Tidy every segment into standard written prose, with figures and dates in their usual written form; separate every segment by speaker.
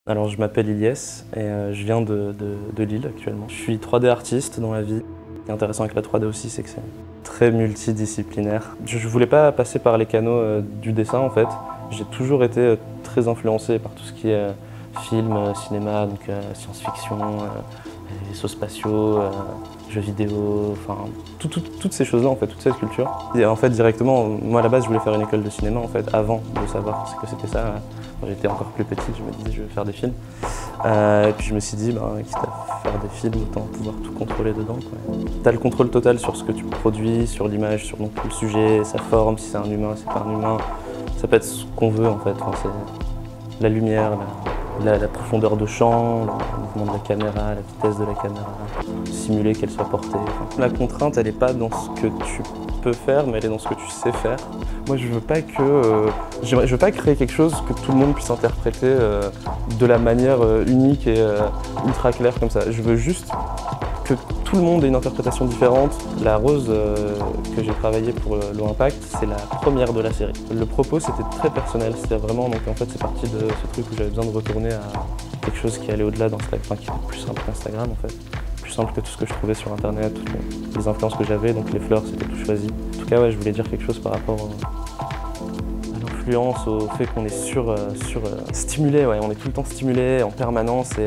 Speaker 1: Alors je m'appelle Ilyes et je viens de Lille actuellement. Je suis 3D artiste dans la vie. Ce qui est intéressant avec la 3D aussi, c'est que c'est très multidisciplinaire. Je voulais pas passer par les canaux du dessin en fait. J'ai toujours été très influencé par tout ce qui est film, cinéma, donc science-fiction, vaisseaux spatiaux, jeux vidéo, enfin toutes ces choses-là en fait, toute cette culture. Et en fait directement, moi à la base je voulais faire une école de cinéma en fait, avant de savoir ce que c'était ça. Quand j'étais encore plus petit, je me disais je vais faire des films. Et puis je me suis dit, quitte à faire des films, autant pouvoir tout contrôler dedans. Tu as le contrôle total sur ce que tu produis, sur l'image, sur donc, le sujet, sa forme, si c'est un humain, si c'est pas un humain. Ça peut être ce qu'on veut en fait. Enfin, c'est la lumière, la profondeur de champ, le mouvement de la caméra, la vitesse de la caméra, simuler qu'elle soit portée. Enfin, la contrainte, elle n'est pas dans ce que tu peux faire, mais elle est dans ce que tu sais faire. Moi, je veux pas je veux pas créer quelque chose que tout le monde puisse interpréter de la manière unique et ultra claire comme ça. Je veux juste que tout le monde ait une interprétation différente. La rose que j'ai travaillée pour Low Impact, c'est la première de la série. Le propos, c'était très personnel. C'était vraiment, donc en fait, c'est parti de ce truc où j'avais besoin de retourner à quelque chose qui allait au-delà d'Instagram, enfin, qui était plus simple qu'Instagram en fait. Plus simple que tout ce que je trouvais sur internet, toutes les influences que j'avais, donc les fleurs, c'était tout choisi. En tout cas, ouais, je voulais dire quelque chose par rapport à l'influence, au fait qu'on est stimulé, ouais, on est tout le temps stimulé en permanence et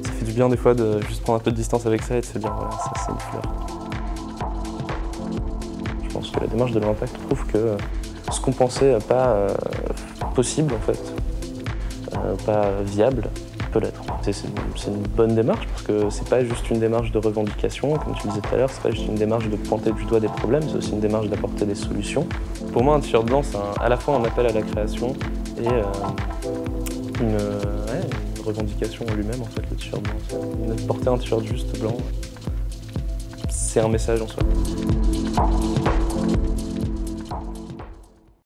Speaker 1: ça fait du bien des fois de juste prendre un peu de distance avec ça et de se dire voilà, ça c'est une fleur. Je pense que la démarche de l'Impact prouve que ce qu'on pensait pas possible en fait, pas viable, peut l'être. C'est une bonne démarche parce que c'est pas juste une démarche de revendication, comme tu le disais tout à l'heure, c'est pas juste une démarche de pointer du doigt des problèmes, c'est aussi une démarche d'apporter des solutions. Pour moi, un t-shirt blanc, c'est à la fois un appel à la création et une revendication en lui-même, en fait, le t-shirt blanc. Porter un t-shirt juste blanc, c'est un message en soi.